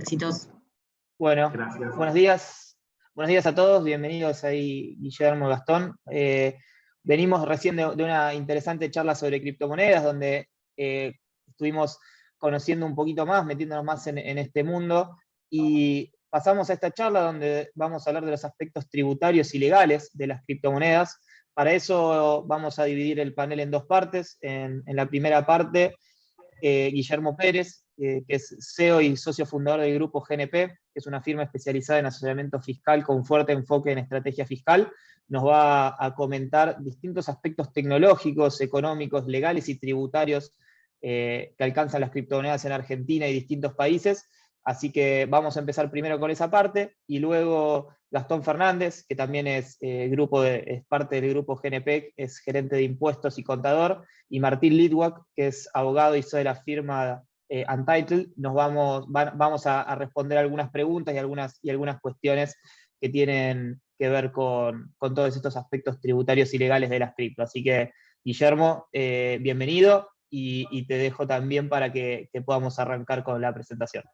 Éxitos. Bueno, Gracias. buenos días a todos, bienvenidos ahí Guillermo y Gastón. Venimos recién de una interesante charla sobre criptomonedas, donde estuvimos conociendo un poquito más, metiéndonos más en este mundo, y pasamos a esta charla donde vamos a hablar de los aspectos tributarios y legales de las criptomonedas. Para eso vamos a dividir el panel en dos partes. En la primera parte, Guillermo Pérez, que es CEO y socio fundador del grupo GNP, que es una firma especializada en asesoramiento fiscal con fuerte enfoque en estrategia fiscal. Nos va a comentar distintos aspectos tecnológicos, económicos, legales y tributarios que alcanzan las criptomonedas en Argentina y distintos países. Así que vamos a empezar primero con esa parte, y luego Gastón Fernández, que también es parte del grupo GNP, es gerente de impuestos y contador, y Martín Litwak, que es abogado y soy de la firma Untitled. Vamos a responder algunas preguntas y algunas cuestiones que tienen que ver con todos estos aspectos tributarios y legales de las cripto. Así que, Guillermo, bienvenido, y te dejo también para que podamos arrancar con la presentación.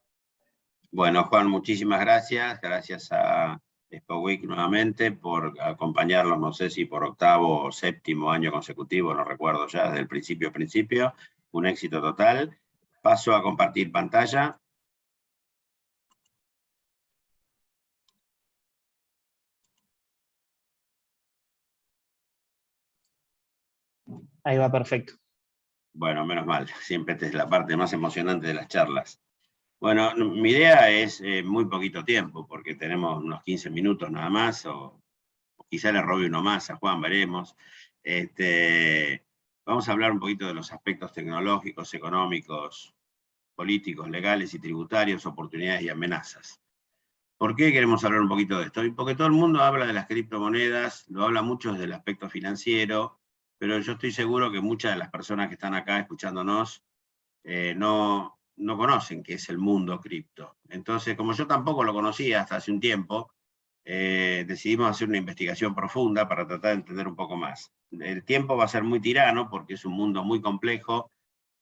Bueno, Juan, muchísimas gracias. Gracias a SpaWeek nuevamente por acompañarnos, no sé si por octavo o séptimo año consecutivo, no recuerdo ya, desde el principio. Un éxito total. Paso a compartir pantalla. Ahí va, perfecto. Bueno, menos mal. Siempre esta es la parte más emocionante de las charlas. Bueno, mi idea es muy poquito tiempo, porque tenemos unos 15 minutos nada más, o quizá le robe uno más a Juan, veremos. Vamos a hablar un poquito de los aspectos tecnológicos, económicos, políticos, legales y tributarios, oportunidades y amenazas. ¿Por qué queremos hablar un poquito de esto? Porque todo el mundo habla de las criptomonedas, lo habla mucho desde el aspecto financiero, pero yo estoy seguro que muchas de las personas que están acá escuchándonos no conocen qué es el mundo cripto. Entonces, como yo tampoco lo conocía hasta hace un tiempo, decidimos hacer una investigación profunda para tratar de entender un poco más. El tiempo va a ser muy tirano porque es un mundo muy complejo,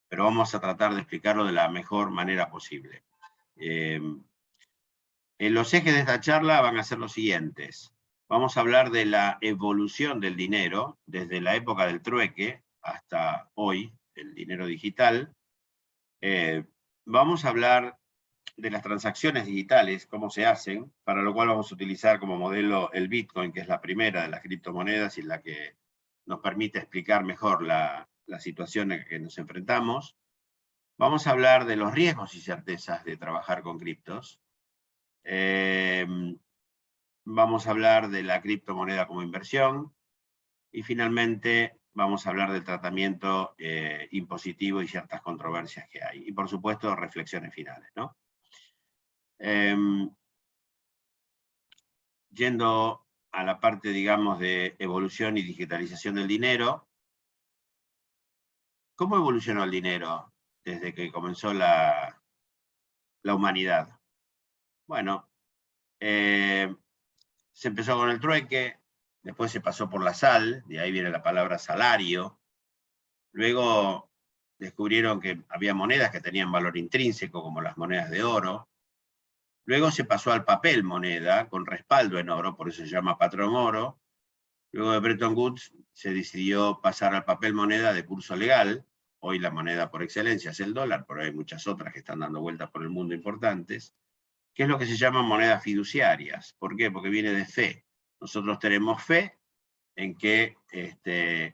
pero vamos a tratar de explicarlo de la mejor manera posible. Los ejes de esta charla van a ser los siguientes. Vamos a hablar de la evolución del dinero, desde la época del trueque hasta hoy, el dinero digital. Vamos a hablar de las transacciones digitales, cómo se hacen, para lo cual vamos a utilizar como modelo el Bitcoin, que es la primera de las criptomonedas y la que nos permite explicar mejor la situación en que nos enfrentamos. Vamos a hablar de los riesgos y certezas de trabajar con criptos. Vamos a hablar de la criptomoneda como inversión. Y finalmente vamos a hablar del tratamiento impositivo y ciertas controversias que hay. Y por supuesto, reflexiones finales, ¿no? Yendo a la parte, digamos, de evolución y digitalización del dinero, ¿cómo evolucionó el dinero desde que comenzó la humanidad? Bueno, se empezó con el trueque, después se pasó por la sal, de ahí viene la palabra salario. Luego descubrieron que había monedas que tenían valor intrínseco, como las monedas de oro. Luego se pasó al papel moneda, con respaldo en oro, por eso se llama patrón oro. Luego de Bretton Woods se decidió pasar al papel moneda de curso legal. Hoy la moneda por excelencia es el dólar, pero hay muchas otras que están dando vueltas por el mundo importantes, que es lo que se llaman monedas fiduciarias. ¿Por qué? Porque viene de fe. Nosotros tenemos fe en que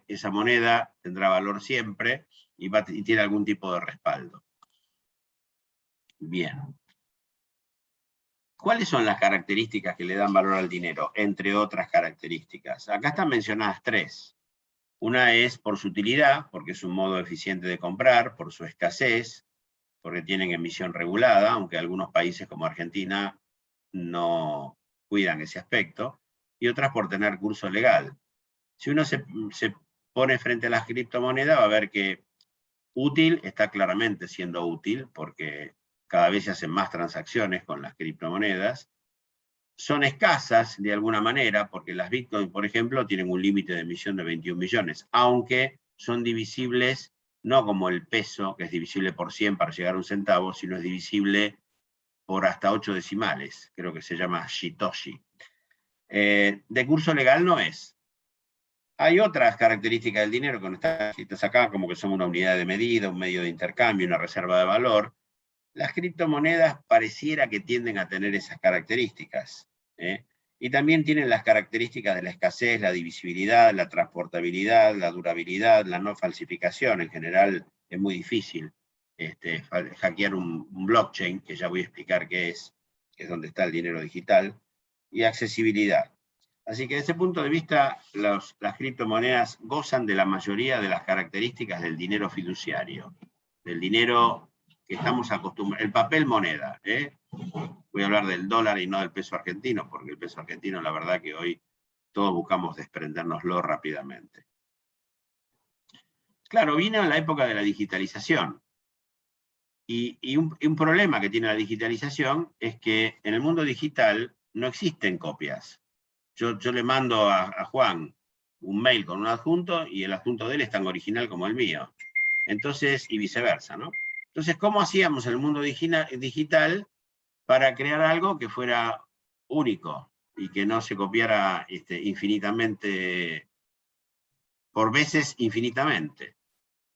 esa moneda tendrá valor siempre y tiene algún tipo de respaldo. Bien. ¿Cuáles son las características que le dan valor al dinero? Entre otras características. Acá están mencionadas tres. Una es por su utilidad, porque es un modo eficiente de comprar, por su escasez, porque tienen emisión regulada, aunque algunos países como Argentina no cuidan ese aspecto, y otras por tener curso legal. Si uno se pone frente a las criptomonedas, va a ver que útil está claramente siendo útil, porque cada vez se hacen más transacciones con las criptomonedas. Son escasas de alguna manera, porque las Bitcoin, por ejemplo, tienen un límite de emisión de 21 millones, aunque son divisibles, no como el peso, que es divisible por 100 para llegar a un centavo, sino es divisible por hasta 8 decimales, creo que se llama Shitoshi. De curso legal no es. Hay otras características del dinero que no están escritas acá, como que son una unidad de medida, un medio de intercambio, una reserva de valor. Las criptomonedas pareciera que tienden a tener esas características, ¿eh? Y también tienen las características de la escasez, la divisibilidad, la transportabilidad, la durabilidad, la no falsificación. En general es muy difícil hackear un blockchain, que ya voy a explicar qué es, que es donde está el dinero digital, y accesibilidad. Así que desde ese punto de vista, las criptomonedas gozan de la mayoría de las características del dinero fiduciario, del dinero que estamos acostumbrados, el papel moneda. Voy a hablar del dólar y no del peso argentino, porque el peso argentino, la verdad que hoy todos buscamos desprendérnoslo rápidamente. Claro, vino la época de la digitalización. Y un problema que tiene la digitalización es que en el mundo digital no existen copias. Yo le mando a Juan un mail con un adjunto y el adjunto de él es tan original como el mío. Entonces, y viceversa, ¿no? Entonces, ¿cómo hacíamos en el mundo digital para crear algo que fuera único y que no se copiara infinitamente, por veces infinitamente?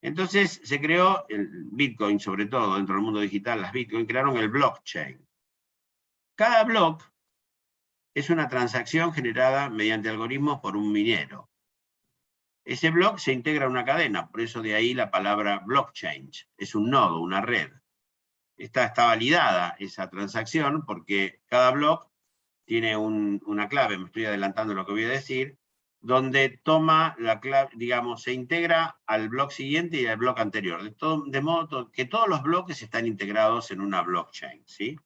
Entonces se creó el Bitcoin, sobre todo dentro del mundo digital, las Bitcoin crearon el blockchain. Cada block es una transacción generada mediante algoritmos por un minero. Ese block se integra a una cadena, por eso de ahí la palabra blockchain. Es un nodo, una red. Está validada esa transacción porque cada block tiene una clave, me estoy adelantando lo que voy a decir, donde toma la clave, digamos, se integra al block siguiente y al block anterior, de modo que todos los bloques están integrados en una blockchain, ¿sí?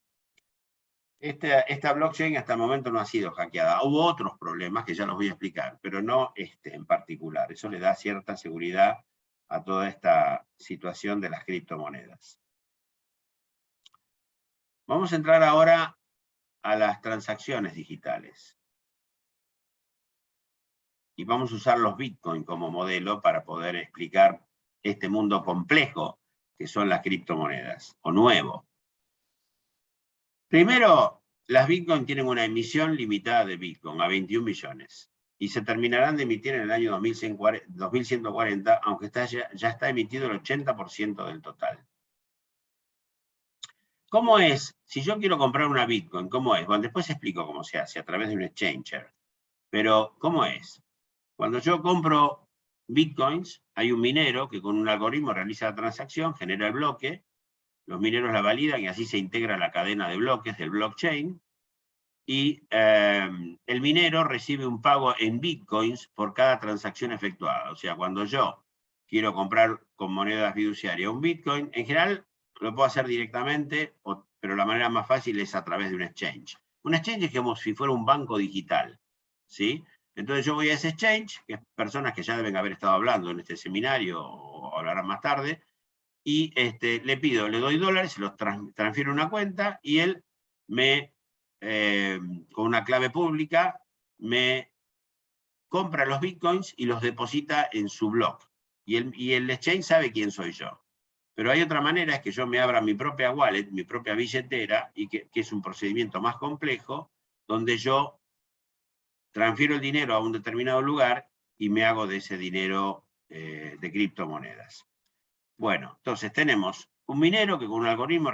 Esta blockchain hasta el momento no ha sido hackeada. Hubo otros problemas que ya los voy a explicar, pero no este en particular. Eso le da cierta seguridad a toda esta situación de las criptomonedas. Vamos a entrar ahora a las transacciones digitales. Y vamos a usar los Bitcoin como modelo para poder explicar este mundo complejo que son las criptomonedas, o nuevo. Primero, las Bitcoin tienen una emisión limitada de Bitcoin a 21 millones y se terminarán de emitir en el año 2140, aunque ya está emitido el 80% del total. ¿Cómo es? Si yo quiero comprar una Bitcoin, ¿cómo es? Bueno, después explico cómo se hace a través de un exchanger. Pero, ¿cómo es? Cuando yo compro Bitcoins, hay un minero que con un algoritmo realiza la transacción, genera el bloque, los mineros la validan y así se integra la cadena de bloques del blockchain, y el minero recibe un pago en Bitcoins por cada transacción efectuada. O sea, cuando yo quiero comprar con moneda fiduciaria un Bitcoin, en general lo puedo hacer directamente, pero la manera más fácil es a través de un exchange. Un exchange es como si fuera un banco digital, ¿sí? Entonces yo voy a ese exchange, que es personas que ya deben haber estado hablando en este seminario o hablarán más tarde, y le pido, le doy dólares, se los transfiero a una cuenta y él me, con una clave pública, me compra los bitcoins y los deposita en su block. Y el exchange sabe quién soy yo. Pero hay otra manera, es que yo me abra mi propia wallet, mi propia billetera, y que es un procedimiento más complejo, donde yo transfiero el dinero a un determinado lugar y me hago de ese dinero de criptomonedas. Bueno, entonces tenemos un minero que con un algoritmo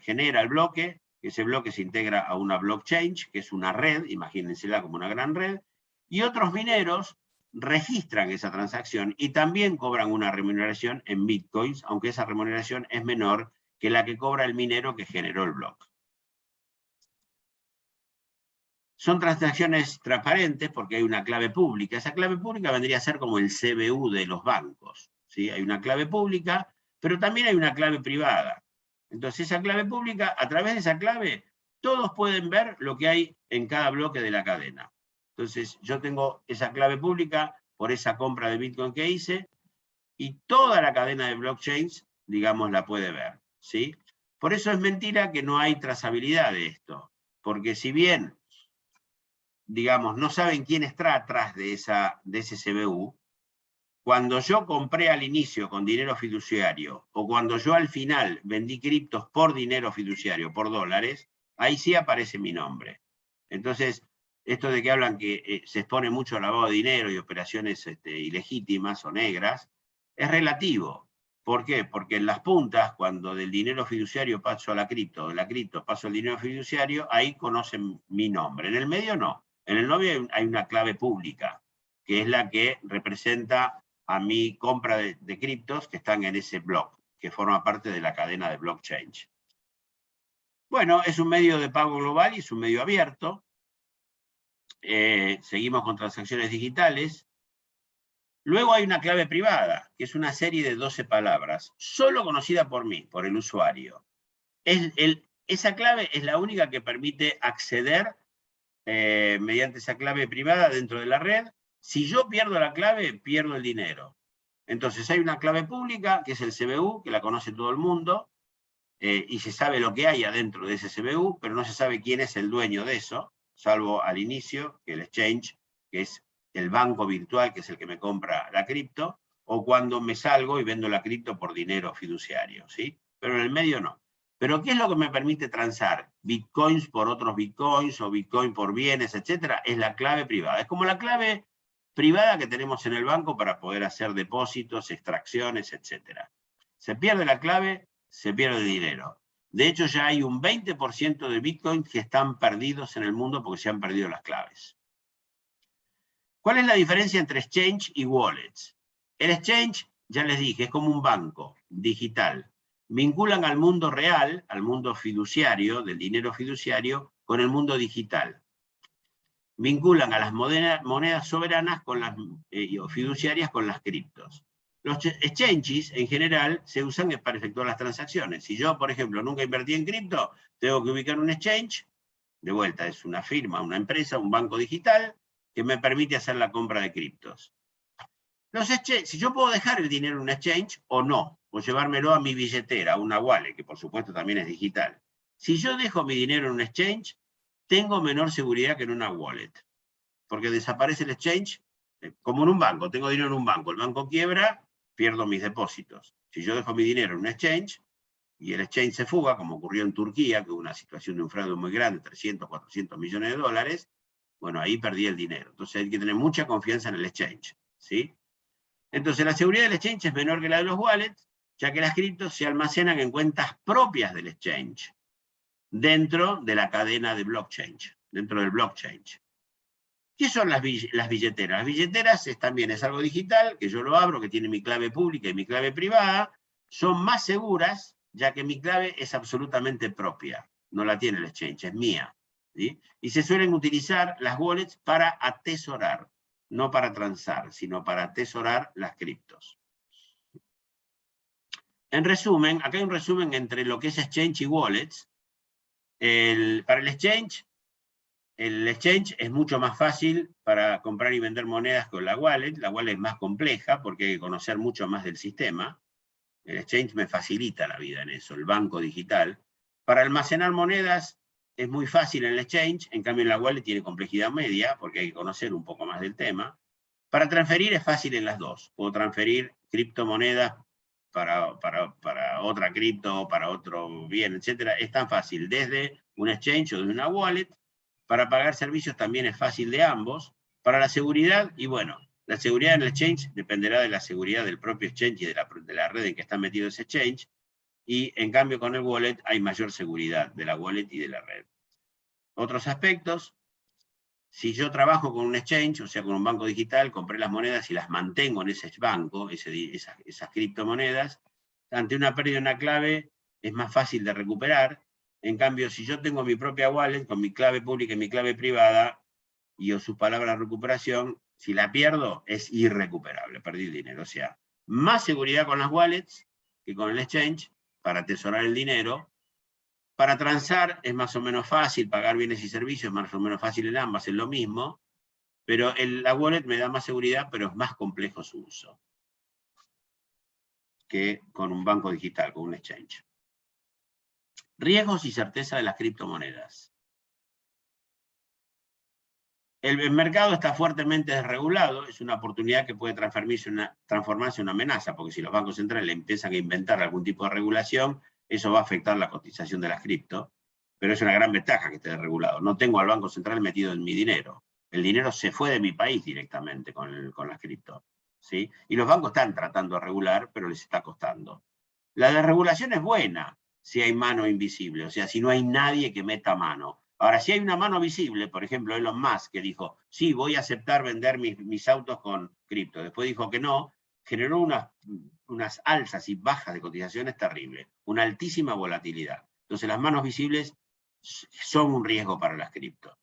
genera el bloque, que ese bloque se integra a una blockchain, que es una red, imagínensela como una gran red, y otros mineros registran esa transacción y también cobran una remuneración en bitcoins, aunque esa remuneración es menor que la que cobra el minero que generó el bloque. Son transacciones transparentes porque hay una clave pública. Esa clave pública vendría a ser como el CBU de los bancos, ¿sí? Hay una clave pública, pero también hay una clave privada. Entonces esa clave pública, a través de esa clave, todos pueden ver lo que hay en cada bloque de la cadena. Entonces yo tengo esa clave pública por esa compra de Bitcoin que hice y toda la cadena de blockchains, digamos, la puede ver, ¿sí? Por eso es mentira que no hay trazabilidad de esto, porque si bien digamos, no saben quién está atrás de ese CBU, cuando yo compré al inicio con dinero fiduciario, o cuando yo al final vendí criptos por dinero fiduciario, por dólares, ahí sí aparece mi nombre. Entonces, esto de que hablan que se expone mucho al lavado de dinero y operaciones ilegítimas o negras, es relativo. ¿Por qué? Porque en las puntas, cuando del dinero fiduciario paso a la cripto, de la cripto paso al dinero fiduciario, ahí conocen mi nombre. En el medio no. En el medio hay una clave pública, que es la que representa a mi compra de criptos que están en ese block, que forma parte de la cadena de blockchain. Bueno, es un medio de pago global y es un medio abierto. Seguimos con transacciones digitales. Luego hay una clave privada, que es una serie de 12 palabras, solo conocida por mí, por el usuario. Esa clave es la única que permite acceder mediante esa clave privada dentro de la red. Si yo pierdo la clave, pierdo el dinero. Entonces hay una clave pública, que es el CBU, que la conoce todo el mundo, y se sabe lo que hay adentro de ese CBU, pero no se sabe quién es el dueño de eso, salvo al inicio, que el exchange, que es el banco virtual, que es el que me compra la cripto, o cuando me salgo y vendo la cripto por dinero fiduciario, ¿sí? Pero en el medio no. ¿Pero qué es lo que me permite transar? Bitcoins por otros bitcoins, o bitcoin por bienes, etcétera, es la clave privada. Es como la clave privada que tenemos en el banco para poder hacer depósitos, extracciones, etcétera. Se pierde la clave, se pierde dinero. De hecho, ya hay un 20% de Bitcoin que están perdidos en el mundo porque se han perdido las claves. ¿Cuál es la diferencia entre exchange y wallets? El exchange, ya les dije, es como un banco digital. Vinculan al mundo real, al mundo fiduciario, del dinero fiduciario, con el mundo digital. Vinculan a las monedas soberanas con las, o fiduciarias con las criptos. Los exchanges, en general, se usan para efectuar las transacciones. Si yo, por ejemplo, nunca invertí en cripto, tengo que ubicar un exchange, de vuelta, es una firma, una empresa, un banco digital, que me permite hacer la compra de criptos. Si yo puedo dejar el dinero en un exchange o no, o llevármelo a mi billetera, a una wallet, que por supuesto también es digital. Si yo dejo mi dinero en un exchange, tengo menor seguridad que en una wallet, porque desaparece el exchange, como en un banco, tengo dinero en un banco, el banco quiebra, pierdo mis depósitos. Si yo dejo mi dinero en un exchange, y el exchange se fuga, como ocurrió en Turquía, que hubo una situación de un fraude muy grande, 300, 400 millones de dólares, bueno, ahí perdí el dinero. Entonces hay que tener mucha confianza en el exchange, ¿sí? Entonces la seguridad del exchange es menor que la de los wallets, ya que las criptos se almacenan en cuentas propias del exchange, dentro de la cadena de blockchain, dentro del blockchain. ¿Qué son las billeteras? Las billeteras también es algo digital, que yo lo abro, que tiene mi clave pública y mi clave privada, son más seguras, ya que mi clave es absolutamente propia, no la tiene el exchange, es mía, ¿sí? Y se suelen utilizar las wallets para atesorar, no para transar, sino para atesorar las criptos. En resumen, acá hay un resumen entre lo que es exchange y wallets. Para el exchange es mucho más fácil para comprar y vender monedas con la wallet. La wallet es más compleja porque hay que conocer mucho más del sistema. El exchange me facilita la vida en eso, el banco digital. Para almacenar monedas es muy fácil en el exchange, en cambio en la wallet tiene complejidad media porque hay que conocer un poco más del tema. Para transferir es fácil en las dos. Puedo transferir criptomonedas para otra cripto, para otro bien, etc. Es tan fácil desde un exchange o desde una wallet. Para pagar servicios también es fácil de ambos. Para la seguridad, y bueno, la seguridad en el exchange dependerá de la seguridad del propio exchange y de la red en que está metido ese exchange. Y en cambio con el wallet hay mayor seguridad de la wallet y de la red. Otros aspectos: si yo trabajo con un exchange, o sea, con un banco digital, compré las monedas y las mantengo en ese banco, esas criptomonedas, ante una pérdida de una clave es más fácil de recuperar. En cambio, si yo tengo mi propia wallet con mi clave pública y mi clave privada, y o sus palabras de recuperación, si la pierdo, es irrecuperable, perdí el dinero. O sea, más seguridad con las wallets que con el exchange para atesorar el dinero. Para transar es más o menos fácil, pagar bienes y servicios es más o menos fácil en ambas, es lo mismo, pero la wallet me da más seguridad, pero es más complejo su uso que con un banco digital, con un exchange. Riesgos y certeza de las criptomonedas. El mercado está fuertemente desregulado, es una oportunidad que puede transformarse en una amenaza, porque si los bancos centrales empiezan a inventar algún tipo de regulación, eso va a afectar la cotización de las cripto. pero es una gran ventaja que esté desregulado. No tengo al Banco Central metido en mi dinero. El dinero se fue de mi país directamente con las cripto, ¿sí? Y los bancos están tratando de regular, pero les está costando. La desregulación es buena si hay mano invisible, o sea, si no hay nadie que meta mano. Ahora, si hay una mano visible, por ejemplo, Elon Musk, que dijo, sí, voy a aceptar vender mis autos con cripto, después dijo que no, generó unas alzas y bajas de cotizaciones terribles, una altísima volatilidad. Entonces, las manos visibles son un riesgo para las cripto.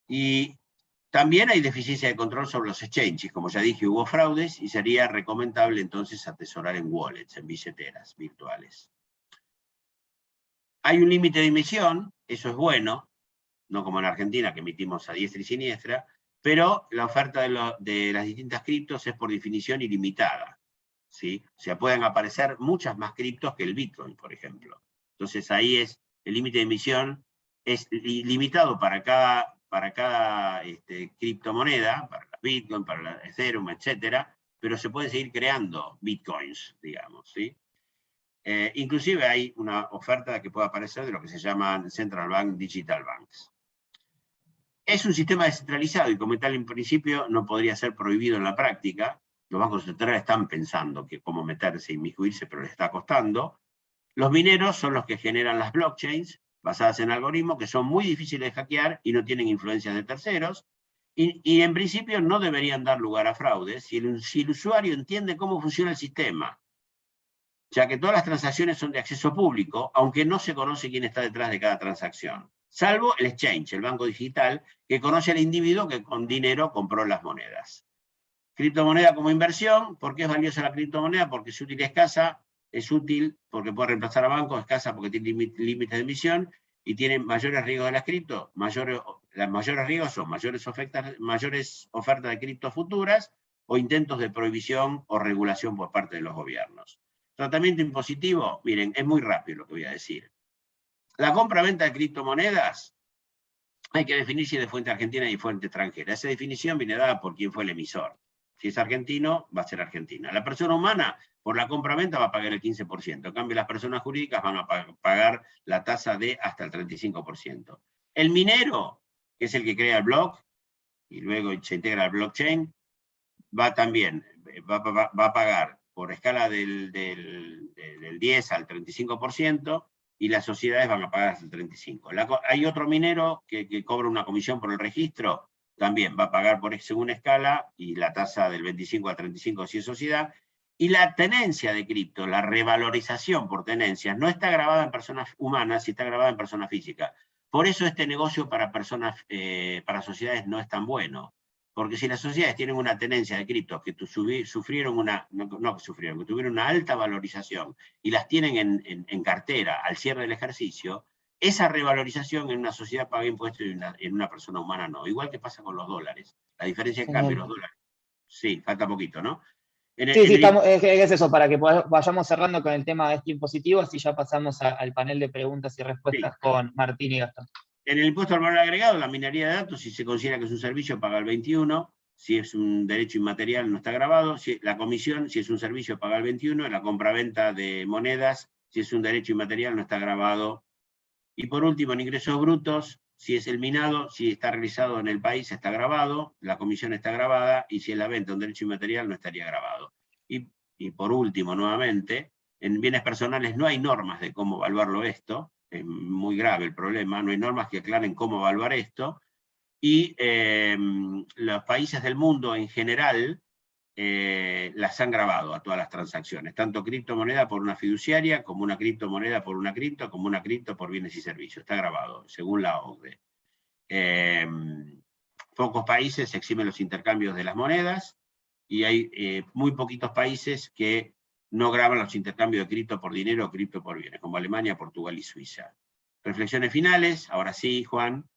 Y también hay deficiencia de control sobre los exchanges. Como ya dije, hubo fraudes y sería recomendable entonces atesorar en wallets, en billeteras virtuales. Hay un límite de emisión, eso es bueno, no como en Argentina que emitimos a diestra y siniestra, pero la oferta de las distintas criptos es por definición ilimitada, ¿sí? O sea, pueden aparecer muchas más criptos que el Bitcoin, por ejemplo. Entonces ahí es el límite de emisión, es limitado para cada criptomoneda, para la Bitcoin, para la Ethereum, etcétera, pero se pueden seguir creando Bitcoins, digamos, ¿sí? Inclusive hay una oferta que puede aparecer de lo que se llaman Central Bank Digital Banks. Es un sistema descentralizado y como tal en principio no podría ser prohibido en la práctica. Los bancos centrales están pensando que cómo meterse y inmiscuirse, pero les está costando. Los mineros son los que generan las blockchains basadas en algoritmos que son muy difíciles de hackear y no tienen influencias de terceros. Y en principio no deberían dar lugar a fraudes si el usuario entiende cómo funciona el sistema, ya que todas las transacciones son de acceso público, aunque no se conoce quién está detrás de cada transacción, salvo el exchange, el banco digital, que conoce al individuo que con dinero compró las monedas. Criptomoneda como inversión, ¿por qué es valiosa la criptomoneda? Porque es útil y escasa, es útil porque puede reemplazar a bancos, escasa porque tiene límites de emisión y tiene mayores riesgos de las cripto. Las mayores riesgos son mayores ofertas de cripto futuras o intentos de prohibición o regulación por parte de los gobiernos. Tratamiento impositivo, miren, es muy rápido lo que voy a decir. La compra-venta de criptomonedas hay que definir si es de fuente argentina y fuente extranjera. Esa definición viene dada por quien fue el emisor. Si es argentino, va a ser argentina. La persona humana, por la compra-venta, va a pagar el 15%. En cambio, las personas jurídicas van a pagar la tasa de hasta el 35%. El minero, que es el que crea el block, y luego se integra al blockchain, va a pagar por escala del 10 al 35%, y las sociedades van a pagar hasta el 35%. Hay otro minero que cobra una comisión por el registro, también va a pagar según escala, y la tasa del 25 al 35% si es sociedad. Y la tenencia de cripto, la revalorización por tenencias, no está grabada en personas humanas, sí está grabada en personas físicas. Por eso este negocio para sociedades no es tan bueno. Porque si las sociedades tienen una tenencia de criptos que tuvieron una alta valorización y las tienen en cartera al cierre del ejercicio, esa revalorización en una sociedad paga impuestos y en una persona humana no. Igual que pasa con los dólares. La diferencia en cambio, los dólares. Sí, falta poquito, ¿no? Sí, es eso, para que vayamos cerrando con el tema de este impositivo, así ya pasamos al panel de preguntas y respuestas sí, con Martín y Gastón. En el impuesto al valor agregado, la minería de datos, si se considera que es un servicio, paga el 21%, si es un derecho inmaterial no está grabado, la comisión, si es un servicio, paga el 21%, la compraventa de monedas, si es un derecho inmaterial no está grabado. Y por último, en ingresos brutos, si es el minado, si está realizado en el país está grabado, la comisión está grabada, y si es la venta de un derecho inmaterial no estaría grabado. Y por último, nuevamente, en bienes personales no hay normas de cómo evaluarlo esto, es muy grave el problema, no hay normas que aclaren cómo evaluar esto, y los países del mundo en general las han grabado a todas las transacciones, tanto criptomoneda por una fiduciaria, como una criptomoneda por una cripto, como una cripto por bienes y servicios, está grabado, según la OCDE. Pocos países eximen los intercambios de las monedas, y hay muy poquitos países que no graban los intercambios de cripto por dinero o cripto por bienes, como Alemania, Portugal y Suiza. Reflexiones finales, ahora sí, Juan.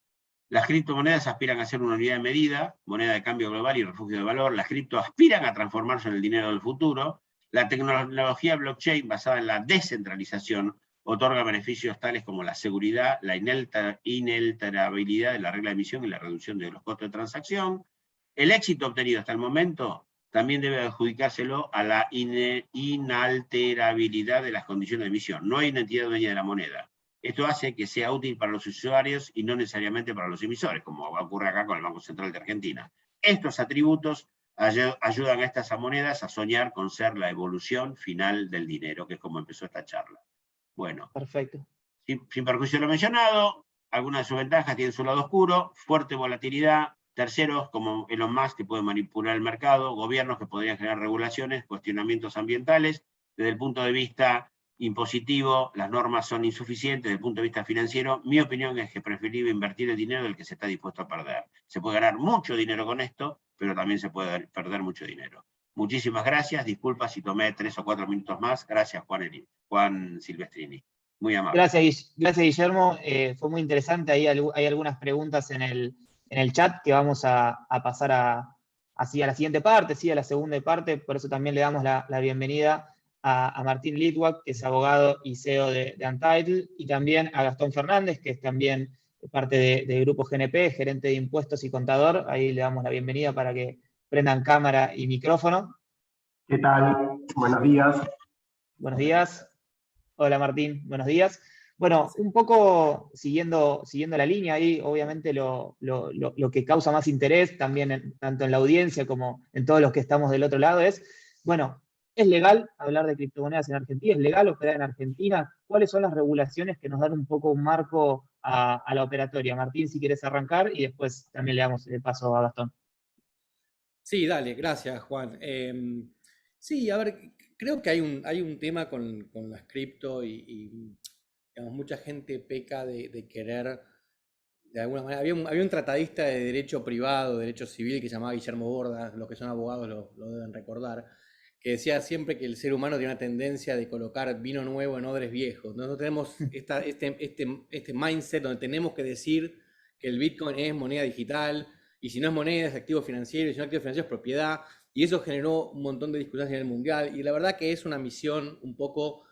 Las criptomonedas aspiran a ser una unidad de medida, moneda de cambio global y refugio de valor. Las cripto aspiran a transformarse en el dinero del futuro. La tecnología blockchain basada en la descentralización otorga beneficios tales como la seguridad, la inalterabilidad de la regla de emisión y la reducción de los costos de transacción. El éxito obtenido hasta el momento también debe adjudicárselo a la inalterabilidad de las condiciones de emisión. No hay una entidad dueña de la moneda. Esto hace que sea útil para los usuarios y no necesariamente para los emisores, como ocurre acá con el Banco Central de Argentina. Estos atributos ayudan a estas monedas a soñar con ser la evolución final del dinero, que es como empezó esta charla. Bueno, Perfecto. sin perjuicio de lo mencionado, algunas de sus ventajas tienen su lado oscuro, fuerte volatilidad, terceros como Elon Musk que pueden manipular el mercado, gobiernos que podrían generar regulaciones, cuestionamientos ambientales. Desde el punto de vista impositivo, las normas son insuficientes. Desde el punto de vista financiero, mi opinión es que es preferible invertir el dinero del que se está dispuesto a perder. Se puede ganar mucho dinero con esto, pero también se puede perder mucho dinero. Muchísimas gracias, disculpa si tomé 3 o 4 minutos más. Gracias, Juan Silvestrini. Muy amable. Gracias, Guillermo. Fue muy interesante. Ahí hay algunas preguntas en el chat que vamos a pasar así a la siguiente parte, sí, a la segunda parte. Por eso también le damos la bienvenida a Martín Litwak, que es abogado y CEO de Untitled, y también a Gastón Fernández, que es también parte de Grupo GNP, gerente de impuestos y contador. Ahí le damos la bienvenida para que prendan cámara y micrófono. ¿Qué tal? Buenos días. Buenos días. Hola Martín, buenos días. Bueno, un poco siguiendo la línea ahí, obviamente lo que causa más interés también tanto en la audiencia como en todos los que estamos del otro lado es, bueno, ¿es legal hablar de criptomonedas en Argentina? ¿Es legal operar en Argentina? ¿Cuáles son las regulaciones que nos dan un poco un marco a la operatoria? Martín, si quieres arrancar y después también le damos el paso a Gastón. Sí, dale, gracias Juan. Sí, a ver, creo que hay un tema con las cripto y digamos, mucha gente peca de querer, de alguna manera, había un tratadista de derecho privado, de derecho civil, que se llamaba Guillermo Borda, los que son abogados lo deben recordar, que decía siempre que el ser humano tiene una tendencia de colocar vino nuevo en odres viejos. Nosotros tenemos este mindset donde tenemos que decir que el Bitcoin es moneda digital, y si no es moneda es activo financiero, y si no es activo financiero es propiedad, y eso generó un montón de discusiones a nivel mundial, y la verdad que es una misión un poco,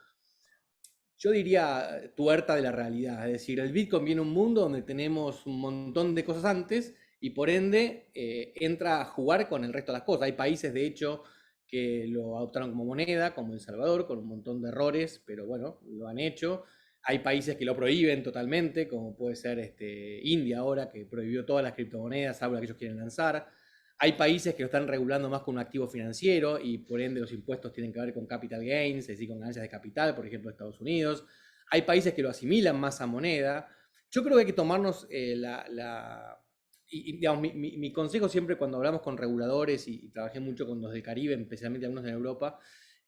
yo diría, tuerta de la realidad. Es decir, el Bitcoin viene a un mundo donde tenemos un montón de cosas antes, y por ende entra a jugar con el resto de las cosas. Hay países, de hecho, que lo adoptaron como moneda, como El Salvador, con un montón de errores, pero bueno, lo han hecho. Hay países que lo prohíben totalmente, como puede ser India ahora, que prohibió todas las criptomonedas, salvo las que ellos quieren lanzar. Hay países que lo están regulando más con un activo financiero y por ende los impuestos tienen que ver con capital gains, es decir, con ganancias de capital, por ejemplo, Estados Unidos. Hay países que lo asimilan más a moneda. Yo creo que hay que tomarnos digamos, mi consejo siempre cuando hablamos con reguladores, y trabajé mucho con los del Caribe, especialmente algunos en Europa,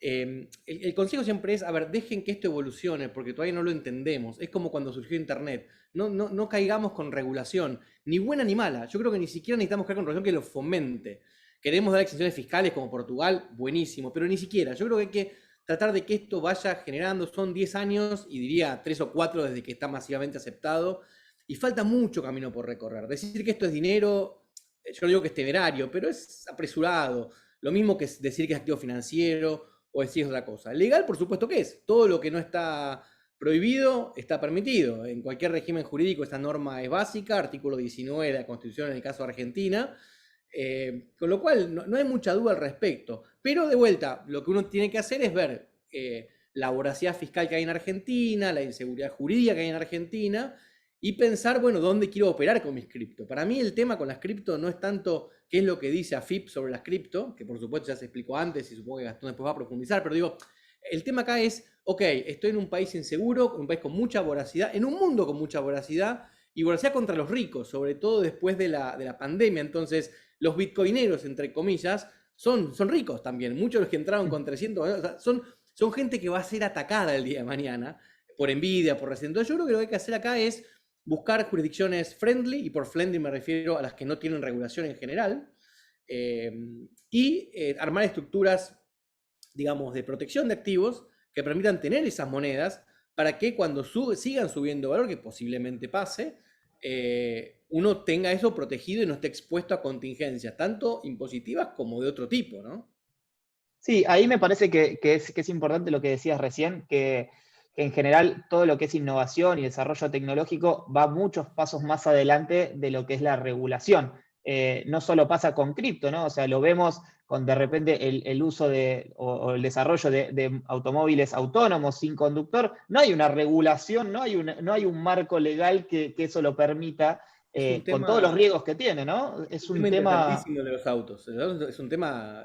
el consejo siempre es, a ver, dejen que esto evolucione, porque todavía no lo entendemos. Es como cuando surgió Internet. No caigamos con regulación, ni buena ni mala. Yo creo que ni siquiera necesitamos caer con regulación que lo fomente. Queremos dar exenciones fiscales como Portugal, buenísimo, pero ni siquiera. Yo creo que hay que tratar de que esto vaya generando, son 10 años, y diría 3 o 4 desde que está masivamente aceptado, y falta mucho camino por recorrer. Decir que esto es dinero, yo no digo que es temerario, pero es apresurado. Lo mismo que decir que es activo financiero, o decir otra cosa. Legal, por supuesto que es. Todo lo que no está prohibido está permitido. En cualquier régimen jurídico esta norma es básica, artículo 19 de la Constitución en el caso de Argentina, con lo cual no hay mucha duda al respecto. Pero de vuelta, lo que uno tiene que hacer es ver la voracidad fiscal que hay en Argentina, la inseguridad jurídica que hay en Argentina, y pensar, bueno, ¿dónde quiero operar con mis cripto? Para mí el tema con las cripto no es tanto qué es lo que dice AFIP sobre las cripto, que por supuesto ya se explicó antes y supongo que Gastón después va a profundizar, pero digo, el tema acá es, ok, estoy en un país inseguro, en un país con mucha voracidad, en un mundo con mucha voracidad, y voracidad contra los ricos, sobre todo después de la pandemia. Entonces, los bitcoineros, entre comillas, son ricos también. Muchos de los que entraron con 300, o sea, son gente que va a ser atacada el día de mañana, por envidia, por resentimiento. Yo creo que lo que hay que hacer acá es buscar jurisdicciones friendly, y por friendly me refiero a las que no tienen regulación en general, y armar estructuras, digamos, de protección de activos que permitan tener esas monedas para que cuando sigan subiendo valor, que posiblemente pase, uno tenga eso protegido y no esté expuesto a contingencias, tanto impositivas como de otro tipo, ¿no? Sí, ahí me parece que es importante lo que decías recién, que en general todo lo que es innovación y desarrollo tecnológico va muchos pasos más adelante de lo que es la regulación. no solo pasa con cripto, ¿no? O sea, lo vemos con de repente el uso o el desarrollo de automóviles autónomos sin conductor. No hay una regulación, no hay un marco legal que eso lo permita, con todos los riesgos que tiene, ¿no? Es un tema interesantísimo de los autos. Es un tema,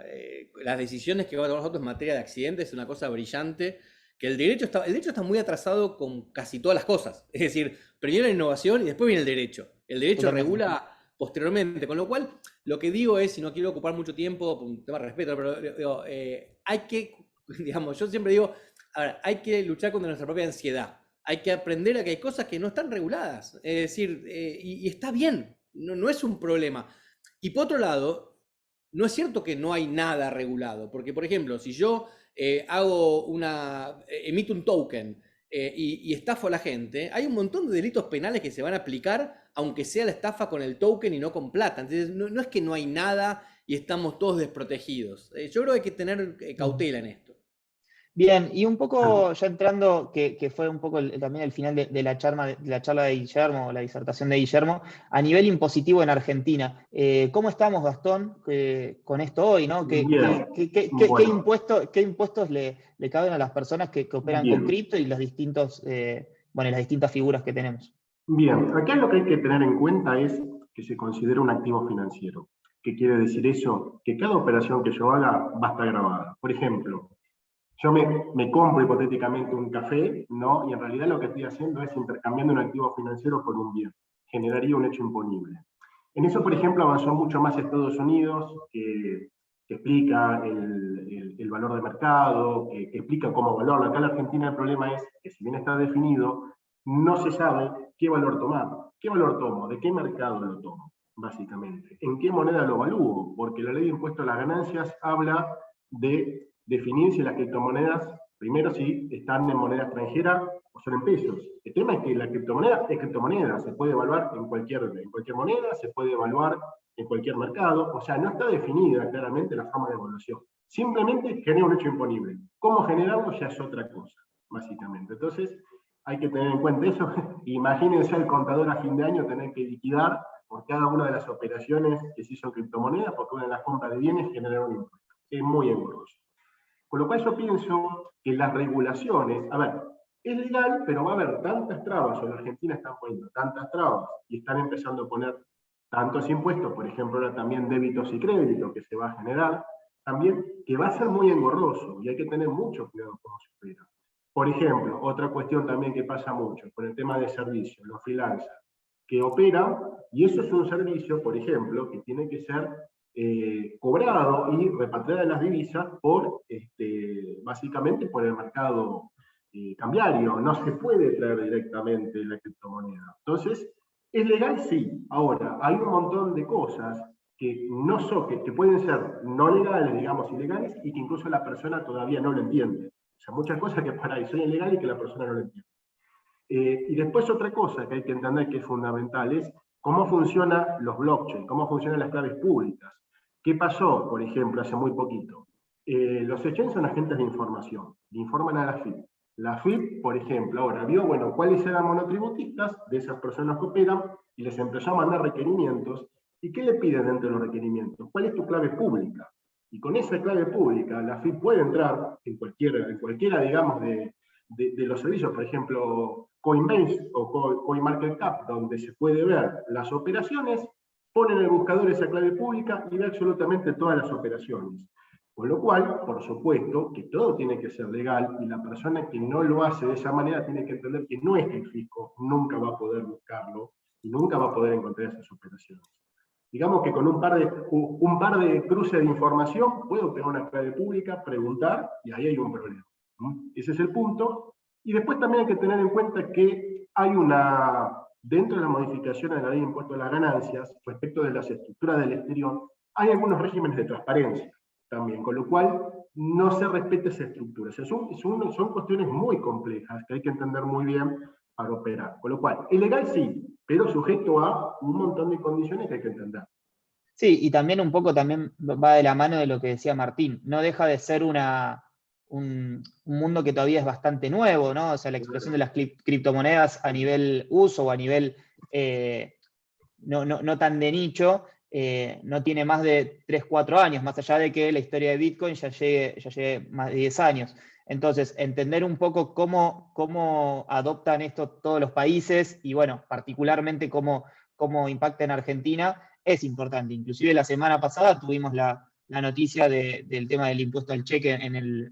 las decisiones que van a tomar los autos en materia de accidentes es una cosa brillante, que el derecho está muy atrasado con casi todas las cosas. Es decir, primero la innovación y después viene el derecho. El derecho Totalmente. regula posteriormente, con lo cual lo que digo es, y no quiero ocupar mucho tiempo por un tema de respeto, pero digo, hay que, digamos, yo siempre digo, a ver, hay que luchar contra nuestra propia ansiedad. Hay que aprender a que hay cosas que no están reguladas. Es decir, y está bien, no es un problema. Y por otro lado, no es cierto que no hay nada regulado, porque por ejemplo, si yo emito un token y estafo a la gente, hay un montón de delitos penales que se van a aplicar, aunque sea la estafa con el token y no con plata. Entonces, no es que no hay nada y estamos todos desprotegidos. Yo creo que hay que tener cautela en esto. Bien, y un poco ya entrando, que fue un poco también el final de la charla de Guillermo, la disertación de Guillermo, a nivel impositivo en Argentina. ¿Cómo estamos, Gastón, con esto hoy, ¿no? ¿Qué impuestos le caben a las personas que operan con cripto y las distintas figuras que tenemos? Bien, acá lo que hay que tener en cuenta es que se considera un activo financiero. ¿Qué quiere decir eso? Que cada operación que yo haga va a estar grabada. Por ejemplo, yo me compro hipotéticamente un café, ¿no? Y en realidad lo que estoy haciendo es intercambiando un activo financiero por un bien. Generaría un hecho imponible. En eso, por ejemplo, avanzó mucho más Estados Unidos, que explica el valor de mercado, que explica cómo valorarlo. Acá en la Argentina el problema es que si bien está definido, no se sabe qué valor tomar. ¿Qué valor tomo? ¿De qué mercado lo tomo? Básicamente. ¿En qué moneda lo evalúo? Porque la ley de impuesto a las ganancias habla de definir si las criptomonedas, primero si están en moneda extranjera o son en pesos. El tema es que la criptomoneda es criptomoneda, se puede evaluar en cualquier moneda, se puede evaluar en cualquier mercado, o sea, no está definida claramente la forma de evaluación. Simplemente genera un hecho imponible. ¿Cómo generarlo? Ya es otra cosa, básicamente. Entonces, hay que tener en cuenta eso. Imagínense al contador a fin de año tener que liquidar por cada una de las operaciones que se hizo en criptomonedas, porque una de las compras de bienes genera un impuesto. Es muy engorroso. Con lo cual yo pienso que las regulaciones, a ver, es legal, pero va a haber tantas trabas, o en Argentina están poniendo tantas trabas, y están empezando a poner tantos impuestos, por ejemplo, ahora también débitos y créditos que se va a generar, también que va a ser muy engorroso, y hay que tener mucho cuidado cómo se opera. Por ejemplo, otra cuestión también que pasa mucho, con el tema de servicios, los freelancers, que operan, y eso es un servicio, por ejemplo, que tiene que ser cobrado y repatriado en las divisas básicamente por el mercado cambiario. No se puede traer directamente la criptomoneda. Entonces, ¿es legal? Sí. Ahora, hay un montón de cosas que no son, que pueden ser no legales, digamos, ilegales, y que incluso la persona todavía no lo entiende. O sea, muchas cosas que para ahí son ilegales y que la persona no lo entiende. Y después otra cosa que hay que entender que es fundamental es cómo funcionan los blockchain, cómo funcionan las claves públicas. ¿Qué pasó, por ejemplo, hace muy poquito? Los exchanges son agentes de información, le informan a la FIP. La FIP, por ejemplo, ahora vio, bueno, cuáles eran monotributistas de esas personas que operan y les empezó a mandar requerimientos. ¿Y qué le piden dentro de los requerimientos? ¿Cuál es tu clave pública? Y con esa clave pública, la FIP puede entrar en cualquiera digamos, de los servicios, por ejemplo, Coinbase o CoinMarketCap, donde se puede ver las operaciones, pone en el buscador esa clave pública y ve absolutamente todas las operaciones. Con lo cual, por supuesto, que todo tiene que ser legal y la persona que no lo hace de esa manera tiene que entender que no es que el fisco nunca va a poder buscarlo y nunca va a poder encontrar esas operaciones. Digamos que con un par de cruces de información puedo tener una clave pública, preguntar y ahí hay un problema. Ese es el punto. Y después también hay que tener en cuenta que hay dentro de la modificación de la ley de impuestos a las ganancias, respecto de las estructuras del exterior, hay algunos regímenes de transparencia también, con lo cual no se respeta esa estructura. O sea, son cuestiones muy complejas que hay que entender muy bien para operar. Con lo cual, ilegal sí, pero sujeto a un montón de condiciones que hay que entender. Sí, y también un poco también va de la mano de lo que decía Martín. No deja de ser un mundo que todavía es bastante nuevo, ¿no? O sea, la explosión de las criptomonedas a nivel uso o a nivel no tan de nicho, no tiene más de 3, 4 años, más allá de que la historia de Bitcoin ya llegue más de 10 años. Entonces, entender un poco cómo adoptan esto todos los países y, bueno, particularmente cómo impacta en Argentina es importante. Inclusive la semana pasada tuvimos la noticia del tema del impuesto al cheque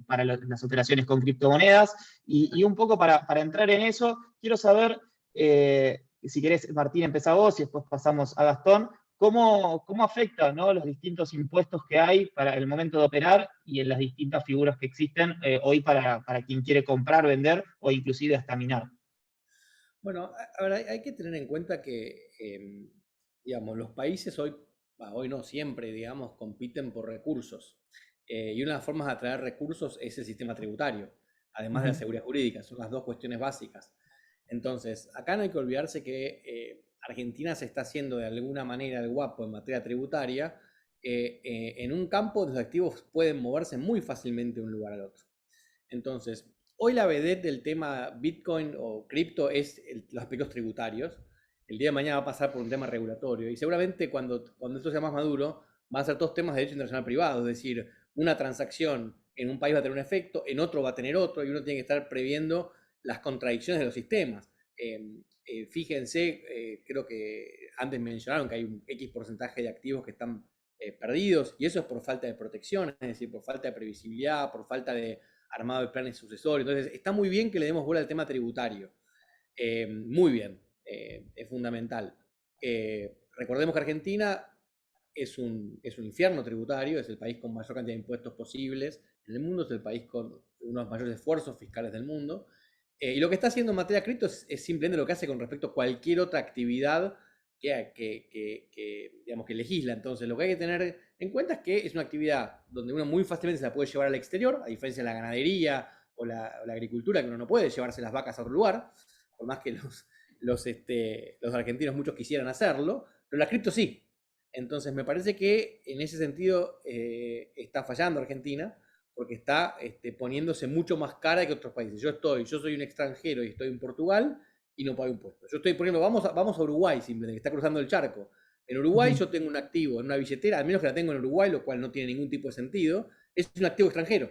para las operaciones con criptomonedas. Y un poco para entrar en eso, quiero saber, si querés, Martín, empezá vos y después pasamos a Gastón, ¿cómo afecta, ¿no?, los distintos impuestos que hay para el momento de operar y en las distintas figuras que existen hoy para quien quiere comprar, vender o inclusive hasta minar? Bueno, a ver, hay que tener en cuenta que, digamos, los países hoy no siempre, digamos, compiten por recursos. Y una de las formas de atraer recursos es el sistema tributario, además de la seguridad jurídica, son las dos cuestiones básicas. Entonces, acá no hay que olvidarse que Argentina se está haciendo de alguna manera el guapo en materia tributaria, en un campo donde los activos pueden moverse muy fácilmente de un lugar al otro. Entonces, hoy la vedette del tema Bitcoin o cripto es los aspectos tributarios. El día de mañana va a pasar por un tema regulatorio y seguramente cuando esto sea más maduro van a ser todos temas de derecho internacional privado, es decir, una transacción en un país va a tener un efecto, en otro va a tener otro y uno tiene que estar previendo las contradicciones de los sistemas. Fíjense, creo que antes mencionaron que hay un X porcentaje de activos que están perdidos y eso es por falta de protección, es decir, por falta de previsibilidad, por falta de armado de planes sucesorios. Entonces, está muy bien que le demos bola al tema tributario. Muy bien, es fundamental. Recordemos que Argentina es un infierno tributario, es el país con mayor cantidad de impuestos posibles en el mundo, es el país con uno de los mayores esfuerzos fiscales del mundo. Y lo que está haciendo en materia cripto es simplemente lo que hace con respecto a cualquier otra actividad digamos, que legisla. Entonces, lo que hay que tener en cuenta es que es una actividad donde uno muy fácilmente se la puede llevar al exterior, a diferencia de la ganadería o la agricultura, que uno no puede llevarse las vacas a otro lugar, por más que los argentinos muchos quisieran hacerlo, pero la cripto sí. Entonces, me parece que en ese sentido está fallando Argentina, porque está poniéndose mucho más cara que otros países. Yo soy un extranjero y estoy en Portugal y no pago impuestos. Yo estoy, por ejemplo, vamos a Uruguay, simplemente, que está cruzando el charco. En Uruguay yo tengo un activo en una billetera, al menos que la tengo en Uruguay, lo cual no tiene ningún tipo de sentido, es un activo extranjero.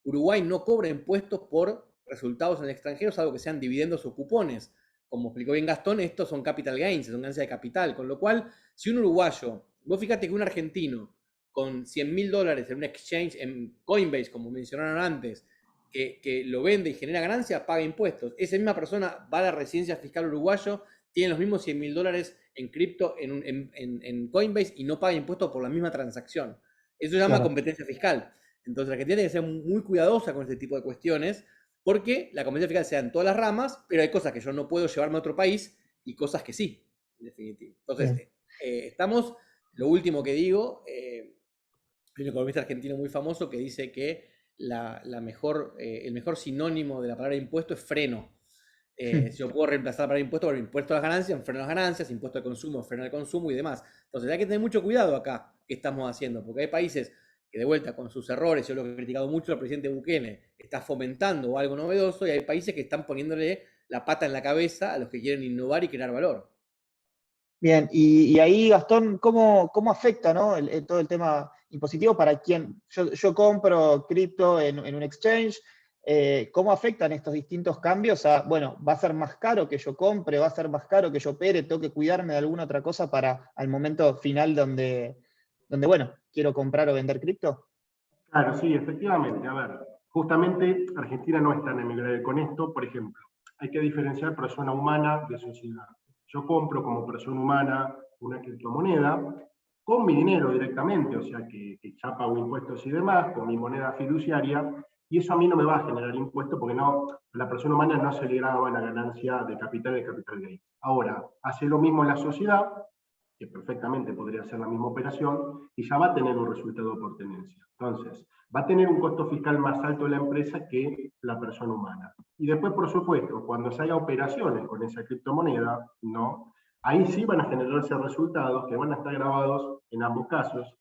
Uruguay no cobra impuestos por resultados en el extranjero, salvo que sean dividendos o cupones. Como explicó bien Gastón, estos son capital gains, son ganancias de capital, con lo cual, si un uruguayo, vos fíjate que un argentino con $100.000 en un exchange, en Coinbase, como mencionaron antes, que lo vende y genera ganancias, paga impuestos. Esa misma persona va a la residencia fiscal uruguayo, tiene los mismos $100.000 en cripto en Coinbase y no paga impuestos por la misma transacción. Eso se llama competencia fiscal. Entonces la Argentina tiene que ser muy cuidadosa con este tipo de cuestiones, porque la competencia fiscal se da en todas las ramas, pero hay cosas que yo no puedo llevarme a otro país y cosas que sí, en definitiva. Entonces, lo último que digo, hay un economista argentino muy famoso que dice que el mejor sinónimo de la palabra impuesto es freno. Yo puedo reemplazar la palabra impuesto por impuesto a las ganancias, freno a las ganancias, impuesto al consumo, freno al consumo y demás. Entonces hay que tener mucho cuidado acá que estamos haciendo, porque hay países que de vuelta con sus errores, yo lo que he criticado mucho al presidente Bukele, está fomentando algo novedoso y hay países que están poniéndole la pata en la cabeza a los que quieren innovar y crear valor. Bien, y ahí, Gastón, ¿cómo afecta, ¿no?, todo el tema impositivo para quien yo compro cripto en un exchange? ¿Cómo afectan estos distintos cambios? Bueno, ¿va a ser más caro que yo compre? ¿Va a ser más caro que yo opere? ¿Tengo que cuidarme de alguna otra cosa para al momento final donde bueno, quiero comprar o vender cripto? Claro, sí, efectivamente. A ver, justamente Argentina no está en emigrante con esto. Por ejemplo, hay que diferenciar persona humana de sociedad. Yo compro como persona humana una criptomoneda con mi dinero directamente, o sea que ya pago impuestos y demás, con mi moneda fiduciaria, y eso a mí no me va a generar impuesto porque no, a la persona humana no se le graba la ganancia de capital gain. Ahora, hace lo mismo la sociedad, que perfectamente podría hacer la misma operación, y ya va a tener un resultado por tenencia. Entonces, va a tener un costo fiscal más alto la empresa que la persona humana. Y después, por supuesto, cuando se haga operaciones con esa criptomoneda, ¿no?, ahí sí van a generarse resultados que van a estar grabados en ambos casos.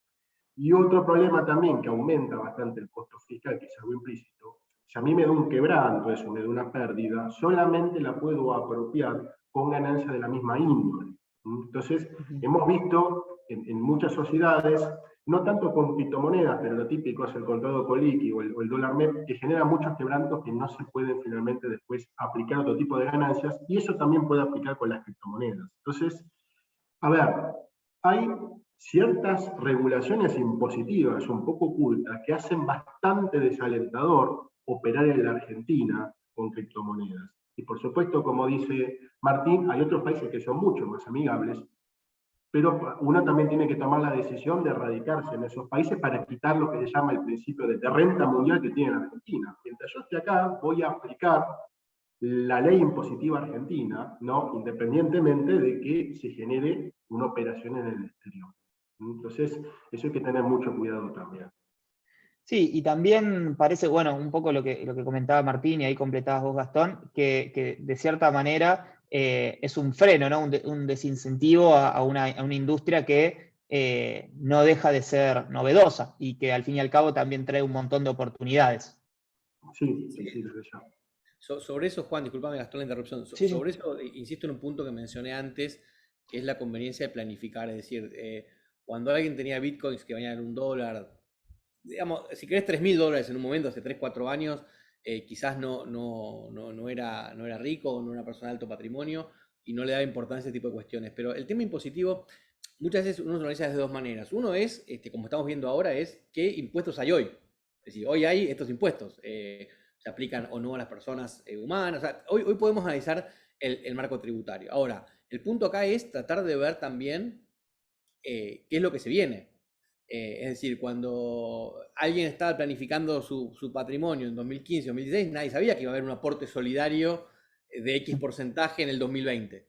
Y otro problema también que aumenta bastante el costo fiscal, que es algo implícito, si a mí me da un quebranto, eso me da una pérdida, solamente la puedo apropiar con ganancia de la misma índole. Entonces, hemos visto en muchas sociedades, no tanto con criptomonedas, pero lo típico es el contado Coliki o el dólar MEP, que genera muchos quebrantos que no se pueden finalmente después aplicar otro tipo de ganancias, y eso también puede aplicar con las criptomonedas. Entonces, a ver, hay ciertas regulaciones impositivas un poco ocultas que hacen bastante desalentador operar en la Argentina con criptomonedas. Y por supuesto, como dice Martín, hay otros países que son mucho más amigables, pero uno también tiene que tomar la decisión de radicarse en esos países para quitar lo que se llama el principio de renta mundial que tiene la Argentina. Mientras yo esté acá, voy a aplicar la ley impositiva argentina, ¿no? Independientemente de que se genere una operación en el exterior. Entonces, eso hay que tener mucho cuidado también. Sí, y también parece, bueno, un poco lo que comentaba Martín, y ahí completabas vos, Gastón, que de cierta manera es un freno, ¿no? Un desincentivo a una industria que no deja de ser novedosa y que al fin y al cabo también trae un montón de oportunidades. Sí, desde ya. Sobre eso, Juan, disculpame Gastón la interrupción, Sí, sí. sobre eso insisto en un punto que mencioné antes, que es la conveniencia de planificar, es decir, cuando alguien tenía bitcoins que valían $1, digamos, si querés $3.000 en un momento, hace 3, 4 años, quizás no era rico, no era una persona de alto patrimonio y no le daba importancia a ese tipo de cuestiones. Pero el tema impositivo, muchas veces uno se lo analiza de dos maneras. Uno es, como estamos viendo ahora, es qué impuestos hay hoy. Es decir, hoy hay estos impuestos. Se aplican o no a las personas humanas. O sea, hoy podemos analizar el marco tributario. Ahora, el punto acá es tratar de ver también qué es lo que se viene. Es decir, cuando alguien estaba planificando su patrimonio en 2015, 2016, nadie sabía que iba a haber un aporte solidario de X porcentaje en el 2020.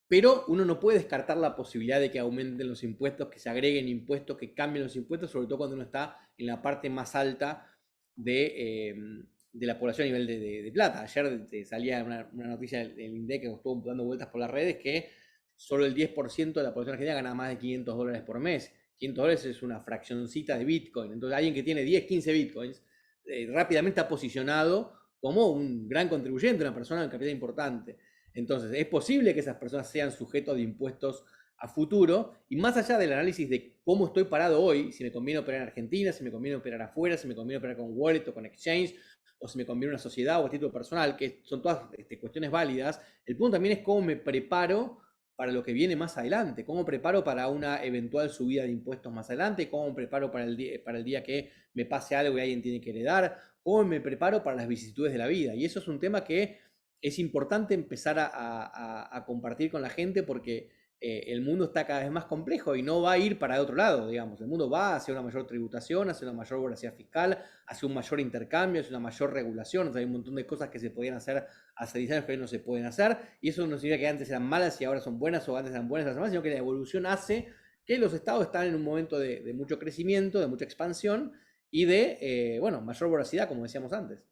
Pero uno no puede descartar la posibilidad de que aumenten los impuestos, que se agreguen impuestos, que cambien los impuestos, sobre todo cuando uno está en la parte más alta de la población a nivel de plata. Ayer salía una noticia del INDEC que estuvo dando vueltas por las redes que solo el 10% de la población argentina gana más de $500 por mes. $500 es una fraccioncita de Bitcoin. Entonces alguien que tiene 10, 15 Bitcoins rápidamente está posicionado como un gran contribuyente, una persona de capital importante. Entonces, es posible que esas personas sean sujetos de impuestos a futuro, y más allá del análisis de cómo estoy parado hoy, si me conviene operar en Argentina, si me conviene operar afuera, si me conviene operar con wallet o con exchange, o si me conviene una sociedad o a título personal, que son todas cuestiones válidas, el punto también es cómo me preparo para lo que viene más adelante, cómo preparo para una eventual subida de impuestos más adelante, cómo me preparo para el día que me pase algo y alguien tiene que heredar, cómo me preparo para las vicisitudes de la vida. Y eso es un tema que es importante empezar a compartir con la gente, porque el mundo está cada vez más complejo y no va a ir para otro lado, digamos. El mundo va hacia una mayor tributación, hacia una mayor voracidad fiscal, hacia un mayor intercambio, hacia una mayor regulación. O sea, hay un montón de cosas que se podían hacer hace 10 años que hoy no se pueden hacer, y eso no significa que antes eran malas y ahora son buenas, o antes eran buenas y ahora son malas, sino que la evolución hace que los estados están en un momento de mucho crecimiento, de mucha expansión y de, mayor voracidad, como decíamos antes.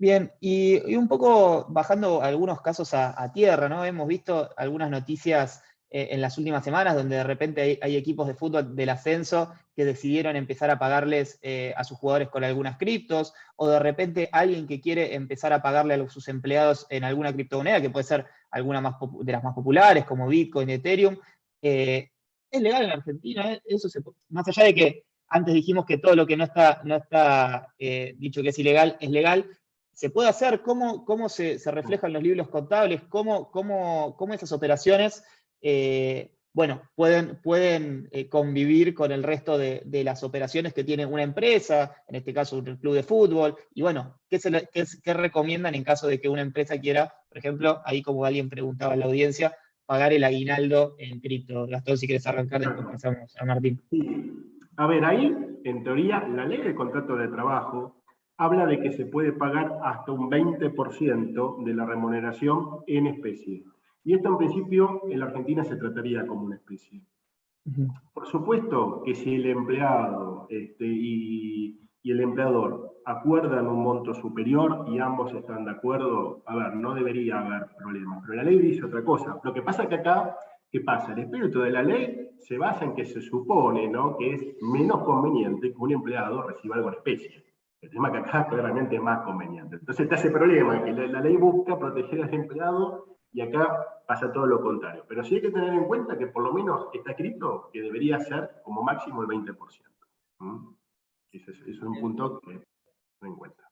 Bien, y un poco bajando algunos casos a tierra, ¿no? Hemos visto algunas noticias en las últimas semanas donde de repente hay equipos de fútbol del ascenso que decidieron empezar a pagarles a sus jugadores con algunas criptos, o de repente alguien que quiere empezar a pagarle a sus empleados en alguna criptomoneda, que puede ser alguna de las más populares, como Bitcoin, Ethereum. ¿Es legal en Argentina? Eso más allá de que antes dijimos que todo lo que no está dicho que es ilegal es legal, ¿se puede hacer? ¿Cómo se reflejan los libros contables? ¿Cómo esas operaciones pueden convivir con el resto de las operaciones que tiene una empresa, en este caso un club de fútbol? Y bueno, ¿qué recomiendan en caso de que una empresa quiera, por ejemplo, ahí como alguien preguntaba en la audiencia, pagar el aguinaldo en cripto? Gastón, si quieres arrancar, después pasamos a Martín. Sí. A ver, ahí, en teoría, la ley de contrato de trabajo habla de que se puede pagar hasta un 20% de la remuneración en especie. Y esto, en principio, en la Argentina se trataría como una especie. Por supuesto que si el empleado y el empleador acuerdan un monto superior y ambos están de acuerdo, a ver, no debería haber problemas. Pero la ley dice otra cosa. Lo que pasa es que acá, ¿qué pasa? El espíritu de la ley se basa en que se supone, ¿no?, que es menos conveniente que un empleado reciba algo en especie. El tema es que acá claramente es más conveniente. Entonces te hace problema que la ley busca proteger al empleado y acá pasa todo lo contrario. Pero sí hay que tener en cuenta que por lo menos está escrito que debería ser como máximo el 20%. Ese es un punto que no en cuenta.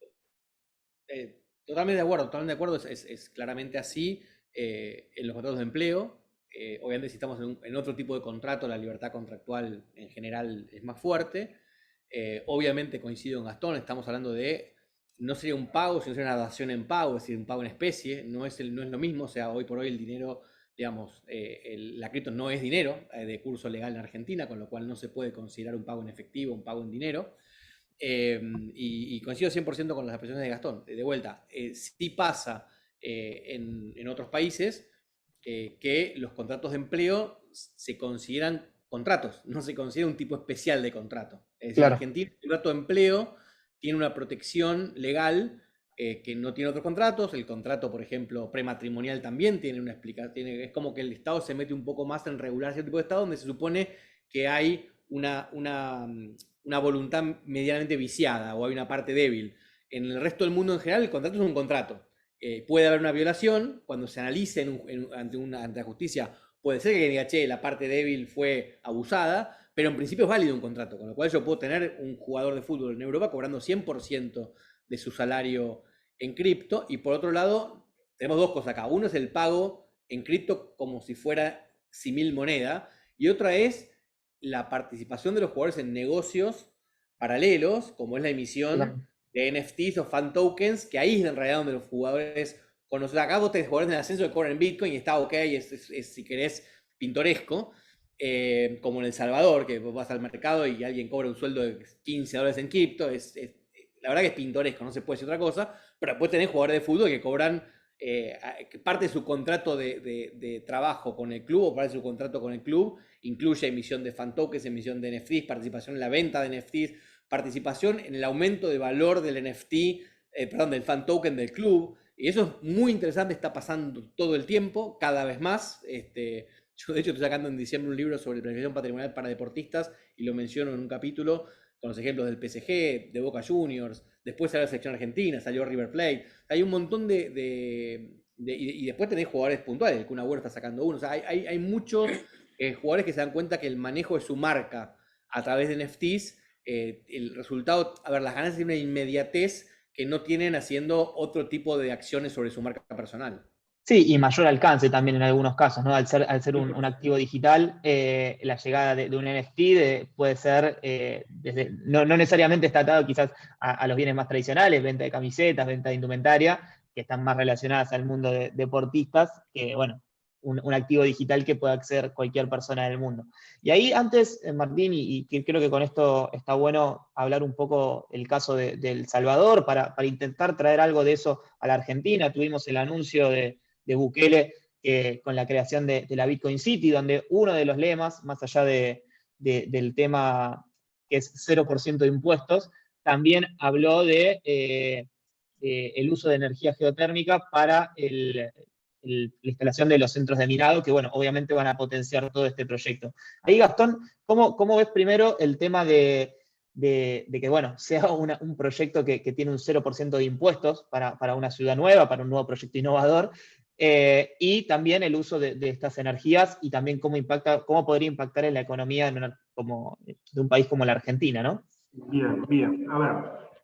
Totalmente de acuerdo, es claramente así en los contratos de empleo. Obviamente si estamos en otro tipo de contrato, la libertad contractual en general es más fuerte. Obviamente coincido con Gastón, estamos hablando de, no sería un pago, sino sería una dación en pago, es decir, un pago en especie, no es lo mismo, o sea, hoy por hoy el dinero, digamos, la cripto no es dinero de curso legal en Argentina, con lo cual no se puede considerar un pago en efectivo, un pago en dinero. Y coincido 100% con las expresiones de Gastón. De vuelta, sí pasa en otros países que los contratos de empleo se consideran contratos, no se considera un tipo especial de contrato. Es decir, en Argentina el contrato de empleo tiene una protección legal que no tiene otros contratos. El contrato, por ejemplo, prematrimonial también tiene una explicación. Es como que el Estado se mete un poco más en regular ese tipo de Estado, donde se supone que hay una voluntad medianamente viciada o hay una parte débil. En el resto del mundo en general, el contrato es un contrato. Puede haber una violación, cuando se analice ante la justicia, puede ser que diga, che, la parte débil fue abusada, pero en principio es válido un contrato, con lo cual yo puedo tener un jugador de fútbol en Europa cobrando 100% de su salario en cripto, y por otro lado, tenemos dos cosas acá. Uno es el pago en cripto como si fuera simil moneda, y otra es la participación de los jugadores en negocios paralelos, como es la emisión de NFTs o fan tokens, que ahí es en realidad donde los jugadores, con los acá vos tenés jugadores en ascenso que cobran en Bitcoin y está ok, es si querés pintoresco, como en El Salvador, que vos vas al mercado y alguien cobra un sueldo de $15 en cripto, la verdad que es pintoresco, no se puede decir otra cosa, pero después tenés jugadores de fútbol que cobran parte de su contrato de trabajo con el club o parte de su contrato con el club incluye emisión de fan tokens, emisión de NFTs, participación en la venta de NFTs, participación en el aumento de valor del NFT, del fan token del club. Y eso es muy interesante, está pasando todo el tiempo, cada vez más. Yo de hecho estoy sacando en diciembre un libro sobre planificación patrimonial para deportistas y lo menciono en un capítulo con los ejemplos del PSG, de Boca Juniors, después salió la selección argentina, salió River Plate. Hay un montón y después tenés jugadores puntuales, el Kun Agüero está sacando uno. O sea, hay muchos jugadores que se dan cuenta que el manejo de su marca a través de NFTs, el resultado, a ver, las ganancias tienen una inmediatez que no tienen haciendo otro tipo de acciones sobre su marca personal. Sí, y mayor alcance también en algunos casos, ¿no? Al ser un activo digital, la llegada de un NFT puede ser, no necesariamente está atado quizás a los bienes más tradicionales, venta de camisetas, venta de indumentaria, que están más relacionadas al mundo de deportistas, que bueno, un activo digital que pueda acceder cualquier persona del mundo. Y ahí antes, Martín, y creo que con esto está bueno hablar un poco el caso de El Salvador, para intentar traer algo de eso a la Argentina. Tuvimos el anuncio de Bukele con la creación de la Bitcoin City, donde uno de los lemas, más allá del tema que es 0% de impuestos, también habló de el uso de energía geotérmica para la instalación de los centros de minado, que bueno, obviamente van a potenciar todo este proyecto. Ahí, Gastón, ¿cómo ves primero el tema de que bueno, sea un proyecto que tiene un 0% de impuestos para una ciudad nueva, para un nuevo proyecto innovador, y también el uso de estas energías y también cómo podría impactar en la economía de un país como la Argentina, ¿no? Bien. A ver,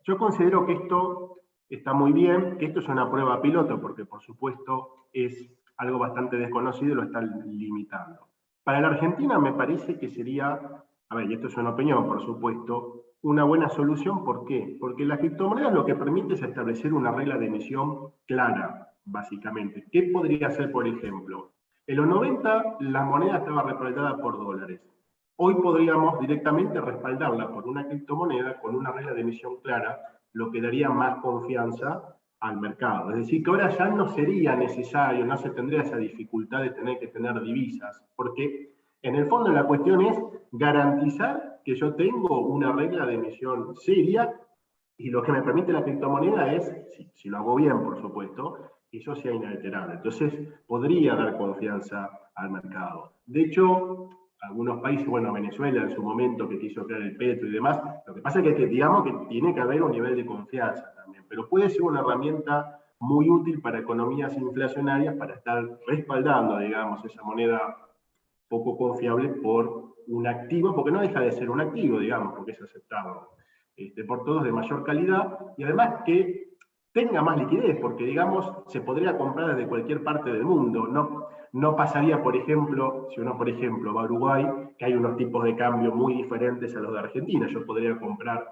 yo considero que esto está muy bien, que esto es una prueba piloto, porque por supuesto es algo bastante desconocido y lo están limitando. Para la Argentina me parece que sería, a ver, y esto es una opinión, por supuesto, una buena solución. ¿Por qué? Porque las criptomonedas lo que permite es establecer una regla de emisión clara, básicamente. ¿Qué podría ser, por ejemplo? En los 90 la moneda estaba respaldada por dólares. Hoy podríamos directamente respaldarla por una criptomoneda con una regla de emisión clara, lo que daría más confianza al mercado. Es decir, que ahora ya no sería necesario, no se tendría esa dificultad de tener que tener divisas, porque en el fondo la cuestión es garantizar que yo tengo una regla de emisión seria, y lo que me permite la criptomoneda es, si lo hago bien, por supuesto, que eso sea inalterable. Entonces, podría dar confianza al mercado. De hecho, algunos países, bueno, Venezuela en su momento que quiso crear el petro y demás, lo que pasa es que digamos que tiene que haber un nivel de confianza también, pero puede ser una herramienta muy útil para economías inflacionarias, para estar respaldando, digamos, esa moneda poco confiable por un activo, porque no deja de ser un activo, digamos, porque es aceptado por todos de mayor calidad, y además que tenga más liquidez, porque, digamos, se podría comprar desde cualquier parte del mundo. No pasaría, por ejemplo, si uno, por ejemplo, va a Uruguay, que hay unos tipos de cambio muy diferentes a los de Argentina. Yo podría comprar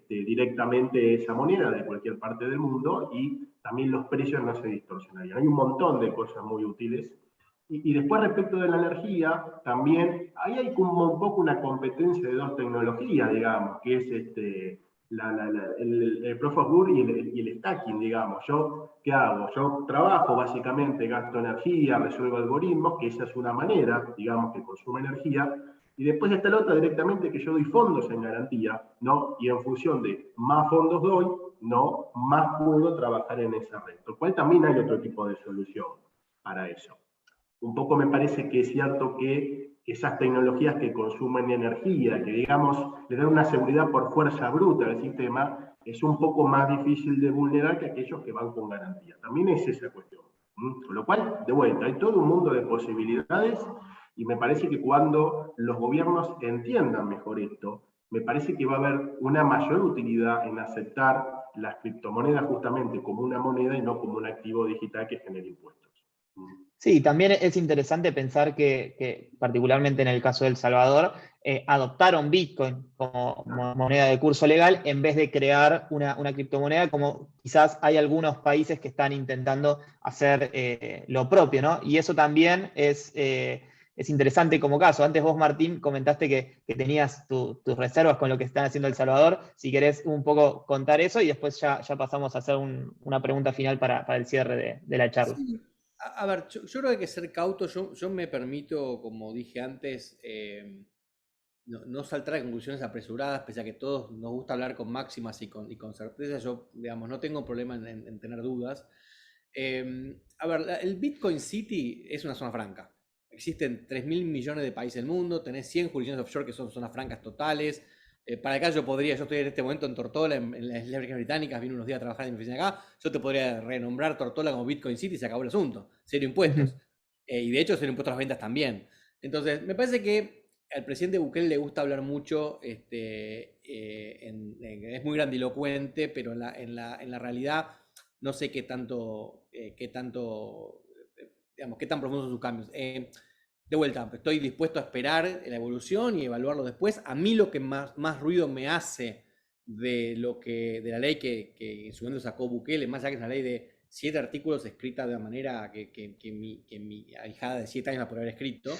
directamente esa moneda de cualquier parte del mundo y también los precios no se distorsionarían. Hay un montón de cosas muy útiles. Y después, respecto de la energía, también ahí hay como un poco una competencia de dos tecnologías, digamos, que es el Proof of Work y el stacking, digamos. ¿Yo qué hago? Yo trabajo, básicamente, gasto energía, resuelvo algoritmos, que esa es una manera, digamos, que consume energía, y después está la otra directamente, que yo doy fondos en garantía, ¿no? Y en función de más fondos doy, ¿no? Más puedo trabajar en esa red. Lo cual también hay otro tipo de solución para eso. Un poco me parece que es cierto que esas tecnologías que consumen energía, que digamos le dan una seguridad por fuerza bruta al sistema, es un poco más difícil de vulnerar que aquellos que van con garantía. También es esa cuestión. Con lo cual, de vuelta, hay todo un mundo de posibilidades y me parece que cuando los gobiernos entiendan mejor esto, me parece que va a haber una mayor utilidad en aceptar las criptomonedas justamente como una moneda y no como un activo digital que genere impuestos. Sí, también es interesante pensar que particularmente en el caso de El Salvador, adoptaron Bitcoin como moneda de curso legal en vez de crear una criptomoneda, como quizás hay algunos países que están intentando hacer lo propio, ¿no? Y eso también es interesante como caso. Antes vos, Martín, comentaste que tenías tus reservas con lo que están haciendo El Salvador. Si querés un poco contar eso y después ya pasamos a hacer una pregunta final para el cierre de la charla. Sí. A ver, yo creo que hay que ser cauto. Yo me permito, como dije antes, no saltar a conclusiones apresuradas, pese a que todos nos gusta hablar con máximas y con certeza. Yo, digamos, no tengo problema en tener dudas. A ver, el Bitcoin City es una zona franca. Existen 3.000 millones de países del mundo, tenés 100 jurisdicciones offshore que son zonas francas totales. Para acá yo estoy en este momento en Tortola, en las Islas Británicas, vine unos días a trabajar en mi oficina acá, yo te podría renombrar Tortola como Bitcoin City y se acabó el asunto, cero impuestos. Y de hecho, cero impuestos a las ventas también. Entonces, me parece que al presidente Bukele le gusta hablar mucho, es muy grandilocuente, pero en la realidad no sé qué tan profundos son sus cambios. De vuelta, estoy dispuesto a esperar la evolución y evaluarlo después. A mí lo que más ruido me hace de la ley que en su momento sacó Bukele, más allá que es una ley de 7 artículos escrita de una manera que mi ahijada de 7 años la podría haber escrito,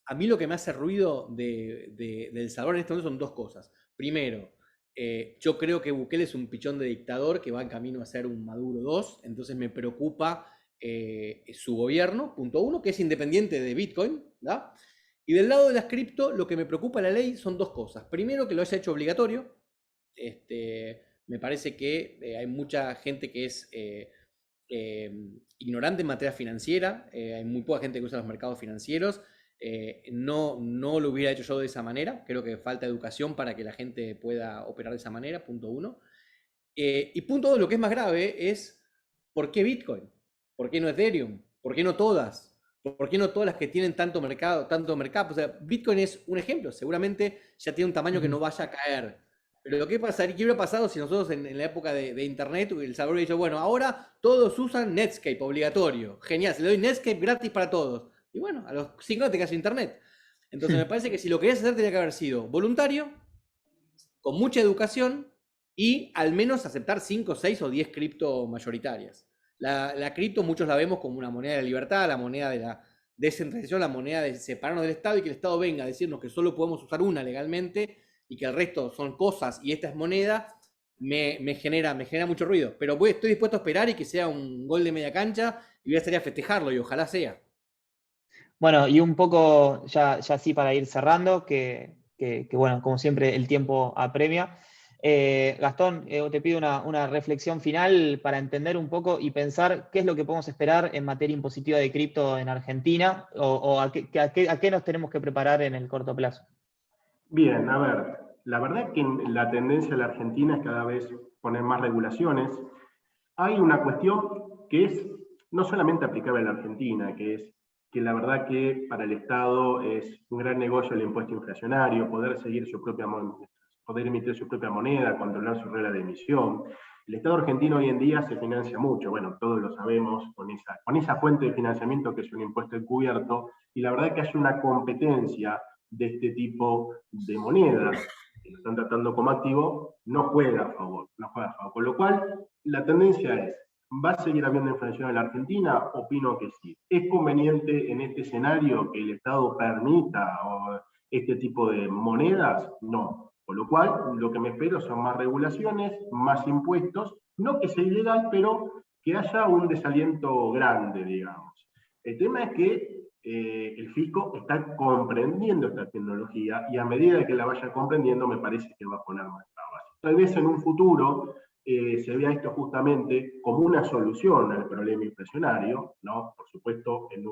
a mí lo que me hace ruido de El Salvador en este momento son dos cosas. Primero, yo creo que Bukele es un pichón de dictador que va en camino a ser un Maduro 2, entonces me preocupa su gobierno, punto uno, que es independiente de Bitcoin, ¿verdad? Y del lado de las cripto, lo que me preocupa de la ley son dos cosas. Primero, que lo haya hecho obligatorio. Me parece que hay mucha gente que es ignorante en materia financiera, hay muy poca gente que usa los mercados financieros. No lo hubiera hecho yo de esa manera. Creo que falta educación para que la gente pueda operar de esa manera, punto uno. Y punto dos, lo que es más grave es ¿por qué Bitcoin? ¿Por qué no Ethereum? ¿Por qué no todas? ¿Por qué no todas las que tienen tanto mercado? O sea, Bitcoin es un ejemplo, seguramente ya tiene un tamaño que no vaya a caer. Pero ¿qué hubiera pasado si nosotros en la época de Internet, El Salvador hubiera dicho, bueno, ahora todos usan Netscape obligatorio? Genial, se le doy Netscape gratis para todos. Y bueno, a los 5 años te quedas sin Internet. Entonces me parece que si lo querías hacer tenía que haber sido voluntario, con mucha educación y al menos aceptar 5, 6 o 10 cripto mayoritarias. La cripto muchos la vemos como una moneda de la libertad, la moneda de la descentralización, la moneda de separarnos del Estado y que el Estado venga a decirnos que solo podemos usar una legalmente y que el resto son cosas y esta es moneda, me genera mucho ruido. Pero estoy dispuesto a esperar y que sea un gol de media cancha y voy a salir a festejarlo y ojalá sea. Bueno, y un poco ya sí para ir cerrando, que bueno, como siempre el tiempo apremia. Gastón, te pido una reflexión final para entender un poco y pensar qué es lo que podemos esperar en materia impositiva de cripto en Argentina o a qué nos tenemos que preparar en el corto plazo. Bien, a ver, la verdad es que la tendencia en la Argentina es cada vez poner más regulaciones. hay una cuestión que es no solamente aplicable a la Argentina, que es que la verdad que para el Estado es un gran negocio el impuesto inflacionario, poder seguir su propia poder emitir su propia moneda, controlar su regla de emisión. El Estado argentino hoy en día se financia mucho, bueno, todos lo sabemos, con esa fuente de financiamiento que es un impuesto encubierto, y la verdad que hay una competencia de este tipo de monedas que lo están tratando como activo, no juega a favor, Con lo cual, la tendencia es, ¿va a seguir habiendo inflación en la Argentina? Opino que sí. ¿Es conveniente en este escenario que el Estado permita este tipo de monedas? No. Con lo cual, lo que me espero son más regulaciones, más impuestos, no que sea ilegal, pero que haya un desaliento grande, digamos. El tema es que el fisco está comprendiendo esta tecnología y a medida que la vaya comprendiendo me parece que va a poner más trabas. Tal vez en un futuro se vea esto justamente como una solución al problema inflacionario, ¿no? Por supuesto en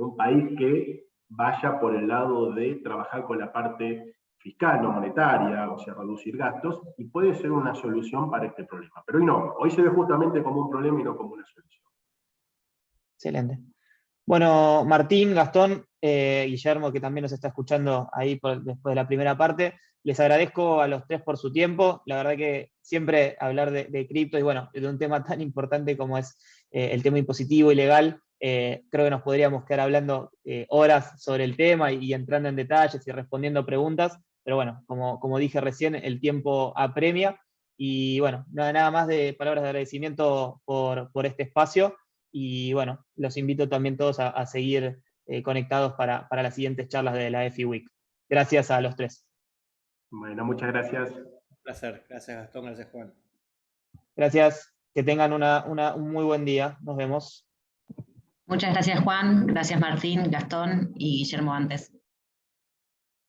un país que vaya por el lado de trabajar con la parte fiscal, no monetaria, o sea, reducir gastos, y puede ser una solución para este problema. Pero hoy no, hoy se ve justamente como un problema y no como una solución. Excelente. Bueno, Martín, Gastón, Guillermo, que también nos está escuchando ahí después de la primera parte, les agradezco a los tres por su tiempo. La verdad que siempre hablar de cripto y bueno, de un tema tan importante como es el tema impositivo y legal, creo que nos podríamos quedar hablando horas sobre el tema y entrando en detalles y respondiendo preguntas, pero bueno, como dije recién, el tiempo apremia y bueno, nada más de palabras de agradecimiento por este espacio. Y bueno, los invito también todos a seguir conectados para las siguientes charlas de la EFI Week. Gracias a los tres. Bueno, muchas gracias. Un placer. Gracias, Gastón. Gracias, Juan. Gracias. Que tengan un muy buen día. Nos vemos. Muchas gracias, Juan. Gracias, Martín, Gastón y Guillermo antes.